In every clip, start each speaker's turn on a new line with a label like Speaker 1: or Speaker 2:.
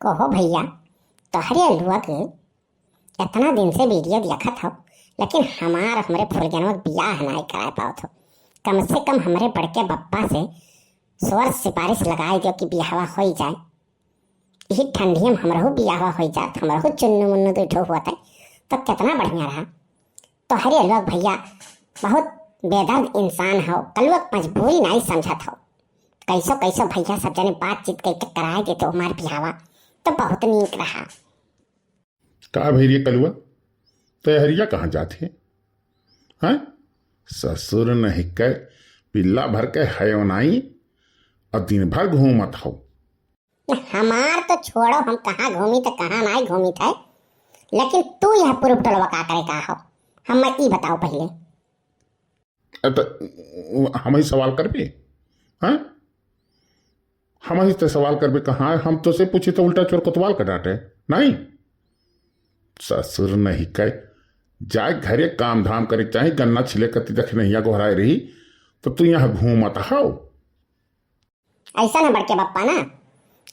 Speaker 1: कहो भैया, तोहरे अलुआ के इतना दिन से वीडियो देखा था, लेकिन हमरे फुलगनवा के बियाह नहीं करा पाओ थो। कम से कम हमरे बड़के बप्पा से स्वर सिफारिश लगाई दो कि बियाहवा हो जाए। यही ठंडी में हमरहू बियाहवा हो जात, हमरहू चुन्नू मुन्नू दूठो हुआ था तो कितना बढ़िया रहा। तोहरे अलुआ भैया बहुत बेदर्द इंसान हो, कलुआ मजबूरी नहीं समझत हो। कैसो कैसो भैया सब जने बातचीत करके कराए देते हमारे बियाहवा तो बहुत नीक रहा।
Speaker 2: का भैया कलुआ तैयारिया कहाँ जाते हैं? ससुर नहीं के पिल्ला भर के है नाई और दिन भर घूमत हो।
Speaker 1: हमार तो छोड़ो, हम कहाँ घूमी तो कहाँ नहीं घूमी थे, लेकिन तू यह पूर्व टोलवा का करे का हो, हम ई बताओ पहले।
Speaker 2: तो हम ही सवाल करबे? हैं? हम ही तो सवाल करबे कहाँ? हम तो से पूछे तो उल्टा चोर कोतवाल का डांटे नहीं। ससुर नहीं कह जाए घरे काम धाम करे, चाहे गन्ना छिले कति देख नहीं गोहराए रही तो तू यहाँ घूमत हो।
Speaker 1: ऐसा ना बड़के बप्पा ना,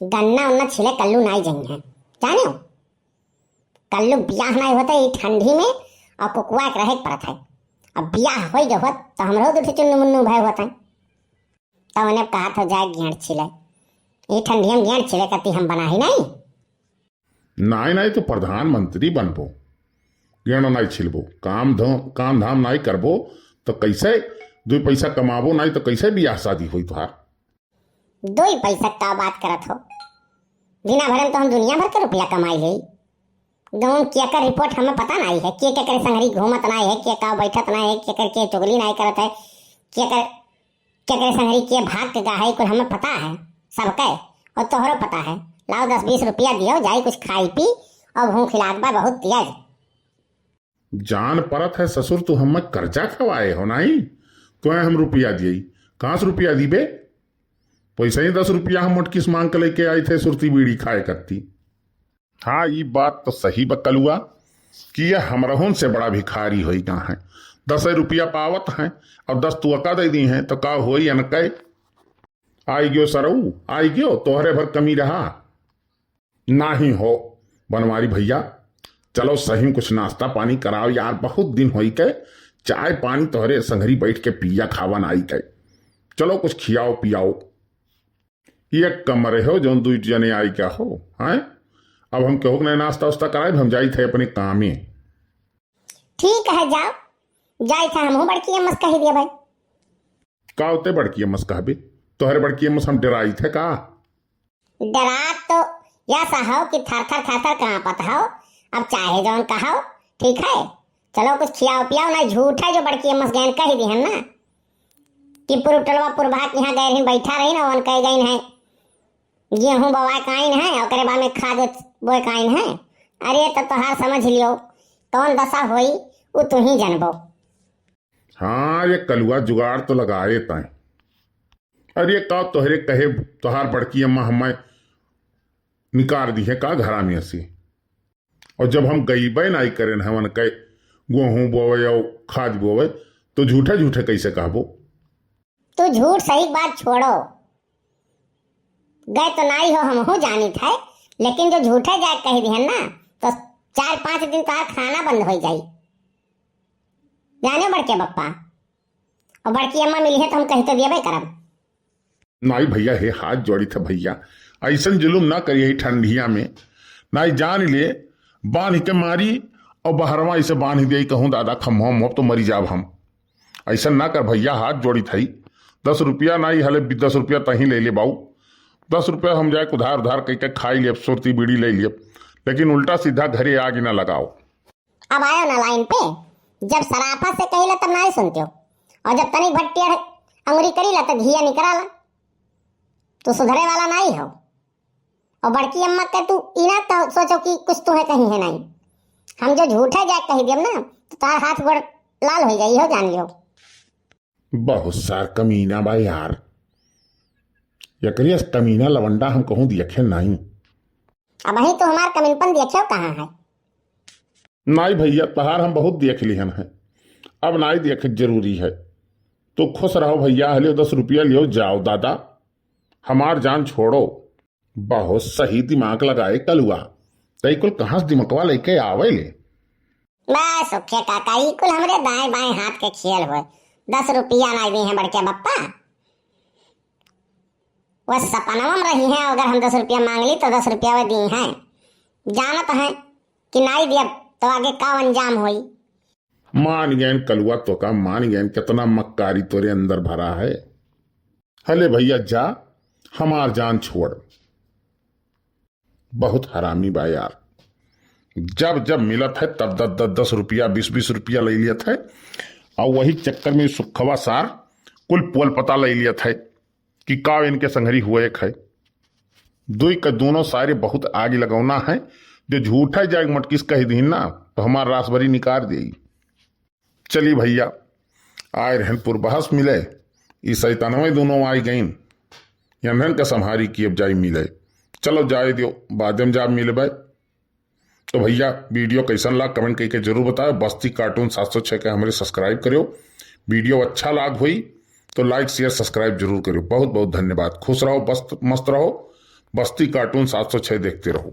Speaker 1: गन्ना उन्ना छिले कल्लू नहीं जाई है, जाने हो? कल्लू बियाह नहीं होता ये ठंडी में और कुकुआ एक रहे पड़त है। अब बियाह हो जो होत तो हमरो दूठे चुन्नू मुन्नू भय होता है। तब उन्हें कहा था जाए गेंड छिले, ये ठंडी में गेंड छिले कति हम बना ही नहीं।
Speaker 2: नहीं तो प्रधानमंत्री बनबो, गेणो नहीं छिलबो, काम धाम नहीं करबो तो कैसे दो पैसा कमाबो? नहीं तो कैसे बियाह शादी हुई तुहार?
Speaker 1: दो ही पैसा का बात करत हो? बिना भरम तो हम दुनिया भर के रुपया कमाई ले। गाँव के कर रिपोर्ट हमें पता नहीं है, के करे संगरी घूमत नहीं है, के का बैठत नहीं है, के कर के चुगली नहीं करत है, के करे संगरी के भाग के गाहे को हमें पता है सबके, और तोहरो पता है। लाओ 10-20 रुपया दियो, जाई कुछ खाई पी और भूख खिलाक बहुत तेज।
Speaker 2: जान परत है ससुर तू हमें कर्जा खवाए हो नहीं तो हम रुपया दिए, कहाँ से रुपया दी बे? पैसा ही 10 रुपया हम मोटकिस मांग के लेके आए थे सुरती बीड़ी खाए करती। हाँ ये बात तो सही बकलुआ कि यह हमरहुन से बड़ा भिखारी हो कहाँ है। 10 रुपया पावत हैं और 10 तू अका दे दी हैं तो का हो अनके आई गयो सरऊ, आई गयो तोहरे भर कमी रहा नहीं हो। बनवारी भैया चलो सही कुछ नाश्ता पानी कराओ यार, बहुत दिन हो के चाय पानी तोहरे संगरी बैठ के पिया खावन आई के, चलो कुछ खियाओ पियाओ। एक कमरे हो जो 2 जने आई क्या हो हैं? अब हम कहो नहीं नाश्ता वास्ता कराए, हम जाई थे अपने काम में।
Speaker 1: ठीक है जाओ, जाई था हम बड़की अम्मस कह दिया भाई।
Speaker 2: का होते बड़की अम्मस कहबे? तोहरे बड़की अम्मस हम डराई थे का?
Speaker 1: डरा तो या हो कि थर थर कहाँ पता हो। अब चाहे जौन कहो ठीक है, चलो कुछ खियाओ पियाओ। ना झूठ है जो बड़की अम्मस गैन कह दी है ना कि पूर्व टलवा पूर्वात यहाँ गए बैठा रही ना, वन कह गई है गेहूँ बोवाए काइन है और बाद में खाद बोए काइन है। अरे तो तोहार समझ लियो कौन दशा होई वो तू ही जानबो।
Speaker 2: हाँ ये कलुआ जुगाड़ तो लगाए तय। अरे का तोहरे कहे तोहार बड़की अम्मा हमें निकाल दी है का घरा में से, और जब हम गईबे नहीं करे हमन कहे गेहूँ बोवे और खाद बोवे तो झूठे झूठे कैसे कहबो?
Speaker 1: तू झूठ सही बात छोड़ो, गए तो नहीं हो हम हो जानी थे, लेकिन जो झूठे जाए कह दी है ना तो 4-5 दिन तो खाना बंद हो जाई। जाने बड़के बप्पा और बड़की अम्मा मिली है तो हम कहीं तो दिए करब
Speaker 2: नहीं भैया हे हाथ जोड़ी था भैया, ऐसा जुलूम ना करिए ठंडिया में। नहीं जान ले बांध के मारी और बहरवा ऐसे बांध दे कहूँ दादा खम तो मरी जाब हम। ऐसा ना कर भैया, हाथ जोड़ी थी। 10 रुपया नहीं हले 10 रुपया तही ले ले बाऊ, 10 रुपया हम जाए उधार उधार कह के खाई लिये, सुरती बीड़ी ले लिए, लेकिन उल्टा सीधा घरे आगे ना लगाओ।
Speaker 1: अब आयो ना लाइन पे, जब सराफा से कही तब नहीं सुनते हो, और जब तनिक भट्टिया अंगुरी करी ला तो घिया निकला ला, तो सुधरे वाला नहीं हो। और बड़की अम्मा के तू इना तो सोचो कि कुछ तुम्हें कहीं है नहीं। हम जो झूठे जाए कही दियम ना तो तार हाथ गोड़ लाल हो जाई हो, जान लियो।
Speaker 2: बहुत सार कमीना भाई यार, यकरिया कमीना लवंडा हम कहूँ देखे नहीं।
Speaker 1: अब वही तो हमार कमीनपन देखे कहाँ है?
Speaker 2: नहीं भैया तहार हम बहुत देख लिहन है, अब नहीं देखे जरूरी है। तो खुश रहो भैया, हलियो 10 रुपया लियो जाओ दादा, हमार जान छोड़ो। बहुत सही दिमाग लगाए कलुआ। तई कुल कहाँ से दिमकवा लेके आवे ले?
Speaker 1: बस सुखे काका ई कुल हमरे दाएं बाएं हाथ के खेल हुए। 10 रुपया ना दी है बड़के बप्पा। वह सपनवा में रही है, अगर हम 10 रुपया मांग ली तो 10 रुपया वे दी हैं। जानत है कि नहीं दिया तो आगे का अंजाम होई।
Speaker 2: मान गए कलुआ, तो का मान गए, कितना मक्कारी तोरे अंदर भरा है। हले भैया जा, हमार जान छोड़। बहुत हरामी बा यार। जब जब मिलत है तब 10 रुपया 20 रुपया ले लियत है, और वही चक्कर में सुखवा सार कुल पोल पता ले लियत है कि का इनके संगरी हुए एक है। दुई का दोनों सारे बहुत आगे लगौना है। जो झूठा जाए मटकिस कह दी ना तो हमार रासभरी निकाल देगी। चली भैया, आए रहन पूर्वहस मिले, इस शैतानवे दोनों आई गई यमहन का संहारी की अब जाई मिले। चलो जाए दियो, बाद में जा मिले भाई। तो भैया वीडियो कैसन लाग कमेंट करके जरूर बताओ। बस्ती कार्टून 706 के हमारे सब्सक्राइब करो। वीडियो अच्छा लाग हुई तो लाइक शेयर सब्सक्राइब जरूर करो। बहुत बहुत धन्यवाद। खुश रहो, मस्त रहो। बस्ती कार्टून 706 देखते रहो।